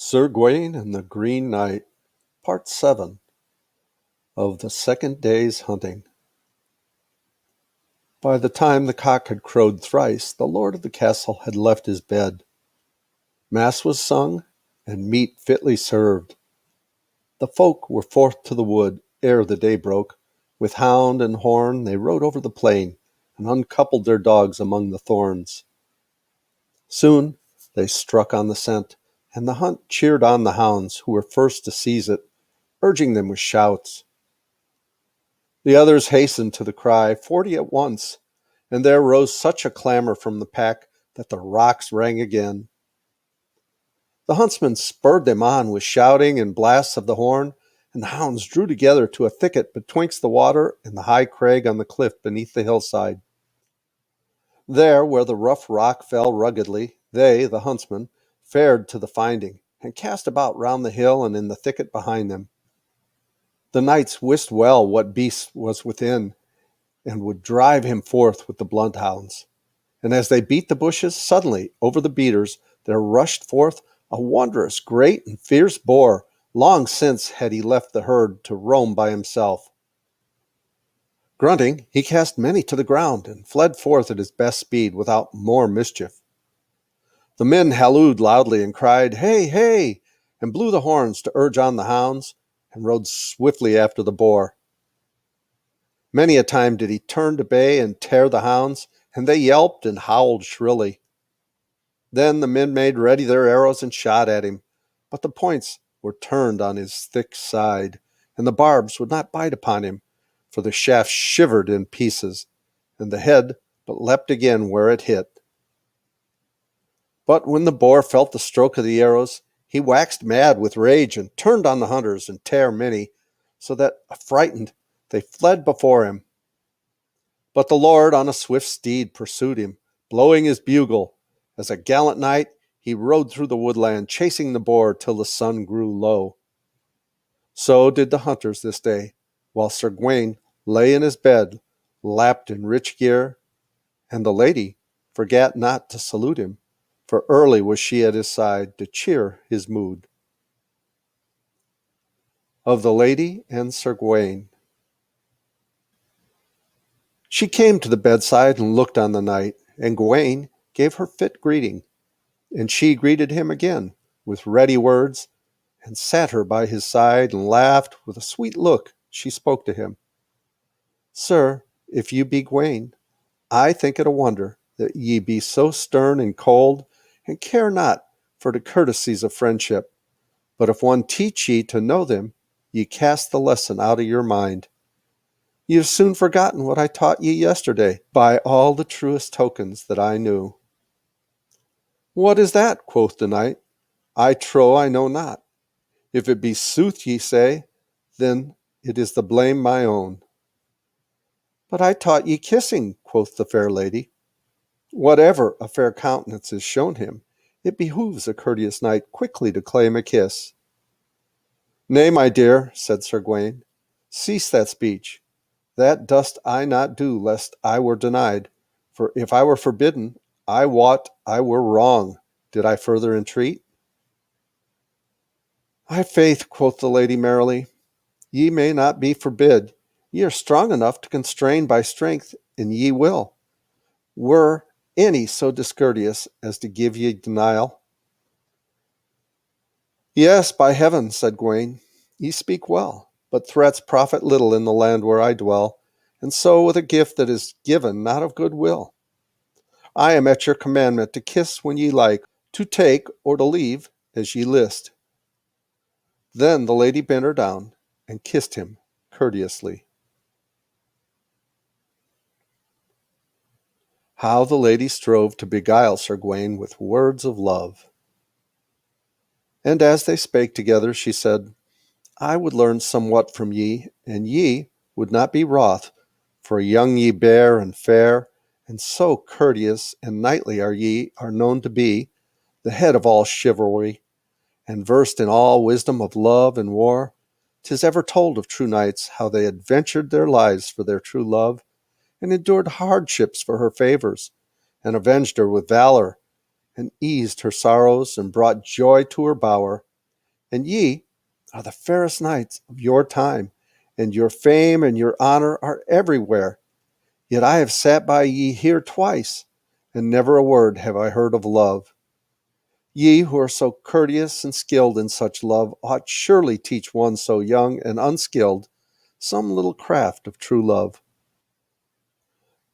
Sir Gawain and the Green Knight, Part 7 of the second day's hunting. By the time the cock had crowed thrice, the lord of the castle had left his bed. Mass was sung, and meat fitly served. The folk were forth to the wood ere the day broke. With hound and horn they rode over the plain, and uncoupled their dogs among the thorns. Soon they struck on the scent, and the hunt cheered on the hounds, who were first to seize it, urging them with shouts. The others hastened to the cry, 40 at once, and there rose such a clamor from the pack that the rocks rang again. The huntsmen spurred them on with shouting and blasts of the horn, and the hounds drew together to a thicket betwixt the water and the high crag on the cliff beneath the hillside. There, where the rough rock fell ruggedly, they, the huntsmen, fared to the finding, and cast about round the hill and in the thicket behind them. The knights wist well what beast was within, and would drive him forth with the blunt hounds. And as they beat the bushes, suddenly, over the beaters, there rushed forth a wondrous, great, and fierce boar. Long since had he left the herd to roam by himself. Grunting, he cast many to the ground, and fled forth at his best speed without more mischief. The men hallooed loudly and cried, "Hey, hey!" and blew the horns to urge on the hounds, and rode swiftly after the boar. Many a time did he turn to bay and tear the hounds, and they yelped and howled shrilly. Then the men made ready their arrows and shot at him, but the points were turned on his thick side, and the barbs would not bite upon him, for the shaft shivered in pieces, and the head but leapt again where it hit. But when the boar felt the stroke of the arrows, he waxed mad with rage and turned on the hunters and tare many, so that, affrighted, they fled before him. But the lord on a swift steed pursued him, blowing his bugle. As a gallant knight, he rode through the woodland, chasing the boar till the sun grew low. So did the hunters this day, while Sir Gawain lay in his bed, lapped in rich gear, and the lady forgat not to salute him, for early was she at his side to cheer his mood. Of the Lady and Sir Gawain. She came to the bedside and looked on the knight, and Gawain gave her fit greeting, and she greeted him again with ready words, and sat her by his side and laughed. With a sweet look she spoke to him. "Sir, if you be Gawain, I think it a wonder that ye be so stern and cold, and care not for the courtesies of friendship. But if one teach ye to know them, ye cast the lesson out of your mind. Ye have soon forgotten what I taught ye yesterday, by all the truest tokens that I knew." "What is that?" quoth the knight. "I trow I know not. If it be sooth ye say, then it is the blame my own." "But I taught ye kissing," quoth the fair lady. "Whatever a fair countenance is shown him, it behooves a courteous knight quickly to claim a kiss." "Nay, my dear," said Sir Gawain, "cease that speech. That dost I not do lest I were denied, for if I were forbidden, I wot I were wrong, did I further entreat." "I faith," quoth the lady merrily, "ye may not be forbid. Ye are strong enough to constrain by strength, and ye will. Were any so discourteous as to give ye denial?" "Yes, by heaven," said Gawain, "ye speak well, but threats profit little in the land where I dwell, and so with a gift that is given not of good will. I am at your commandment to kiss when ye like, to take or to leave as ye list." Then the lady bent her down and kissed him courteously. How the lady strove to beguile Sir Gawain with words of love. And as they spake together, she said, "I would learn somewhat from ye, and ye would not be wroth, for young ye bear and fair, and so courteous and knightly are known to be, the head of all chivalry, and versed in all wisdom of love and war. 'Tis ever told of true knights how they adventured their lives for their true love, and endured hardships for her favors, and avenged her with valor, and eased her sorrows, and brought joy to her bower. And ye are the fairest knights of your time, and your fame and your honor are everywhere. Yet I have sat by ye here twice, and never a word have I heard of love. Ye who are so courteous and skilled in such love ought surely teach one so young and unskilled some little craft of true love.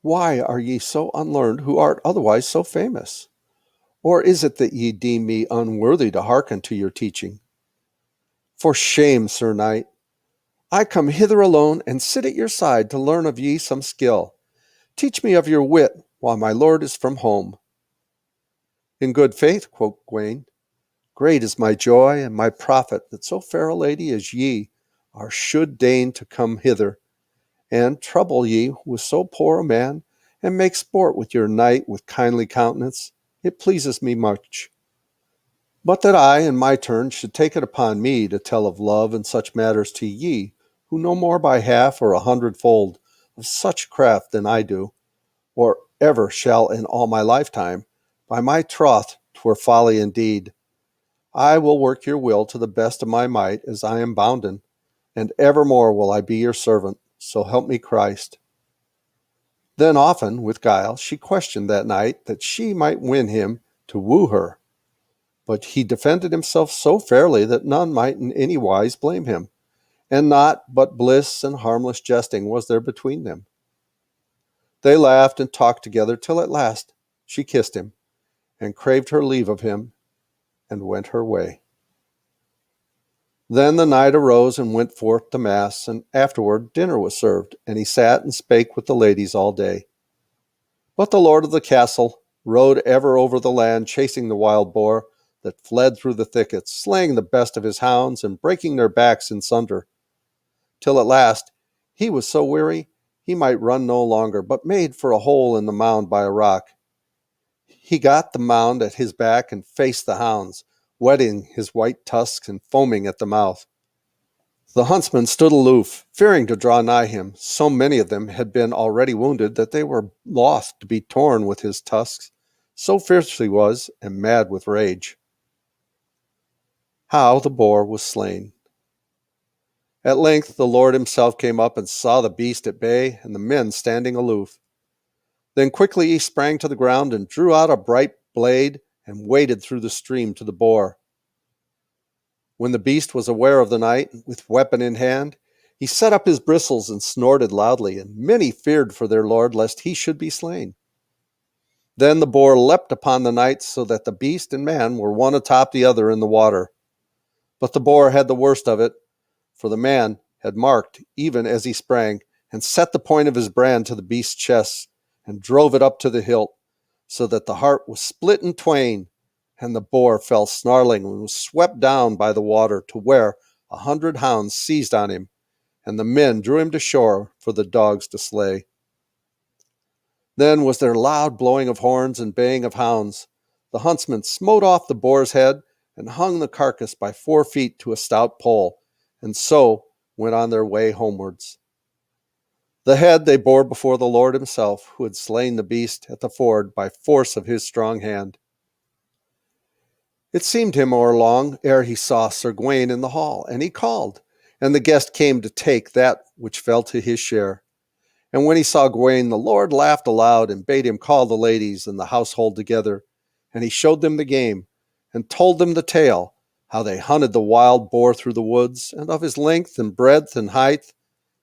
Why are ye so unlearned who art otherwise so famous? Or is it that ye deem me unworthy to hearken to your teaching? For shame, Sir Knight! I come hither alone and sit at your side to learn of ye some skill. Teach me of your wit while my lord is from home. In good faith, quoth Gawain, great is my joy and my profit that so fair a lady as ye are should deign to come hither, and trouble ye with so poor a man, and make sport with your knight with kindly countenance. It pleases me much. But that I, in my turn, should take it upon me to tell of love and such matters to ye, who know more by half or 100-fold of such craft than I do, or ever shall in all my lifetime, by my troth 'twere folly indeed. I will work your will to the best of my might, as I am bounden, and evermore will I be your servant, so help me Christ. Then often, with guile, she questioned that knight that she might win him to woo her. But he defended himself so fairly that none might in any wise blame him, and naught but bliss and harmless jesting was there between them. They laughed and talked together till at last she kissed him, and craved her leave of him, and went her way. Then the knight arose and went forth to mass, and afterward dinner was served, and he sat and spake with the ladies all day. But the lord of the castle rode ever over the land, chasing the wild boar that fled through the thickets, slaying the best of his hounds, and breaking their backs in sunder, till at last he was so weary he might run no longer, but made for a hole in the mound by a rock. He got the mound at his back and faced the hounds, whetting his white tusks and foaming at the mouth. The huntsmen stood aloof, fearing to draw nigh him. So many of them had been already wounded that they were loth to be torn with his tusks, so fierce he was, and mad with rage. How the boar was slain. At length the Lord himself came up and saw the beast at bay and the men standing aloof. Then quickly he sprang to the ground and drew out a bright blade and waded through the stream to the boar. When the beast was aware of the knight, with weapon in hand, he set up his bristles and snorted loudly, and many feared for their lord lest he should be slain. Then the boar leapt upon the knight, so that the beast and man were one atop the other in the water. But the boar had the worst of it, for the man had marked, even as he sprang, and set the point of his brand to the beast's chest, and drove it up to the hilt, so that the heart was split in twain, and the boar fell snarling and was swept down by the water to where 100 hounds seized on him, and the men drew him to shore for the dogs to slay. Then was there loud blowing of horns and baying of hounds. The huntsmen smote off the boar's head and hung the carcass by 4 feet to a stout pole, and so went on their way homewards. The head they bore before the Lord himself, who had slain the beast at the ford by force of his strong hand. It seemed him o'er long ere he saw Sir Gawain in the hall, and he called, and the guest came to take that which fell to his share. And when he saw Gawain, the Lord laughed aloud and bade him call the ladies and the household together, and he showed them the game, and told them the tale, how they hunted the wild boar through the woods, and of his length and breadth and height.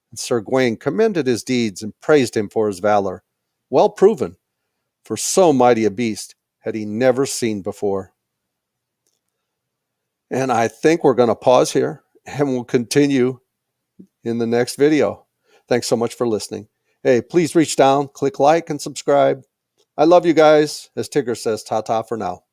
And Sir Gawain commended his deeds and praised him for his valor, well proven, for so mighty a beast had he never seen before. And I think we're going to pause here, and we'll continue in the next video. Thanks so much for listening. Hey, please reach down, click like, and subscribe. I love you guys. As Tigger says, ta-ta for now.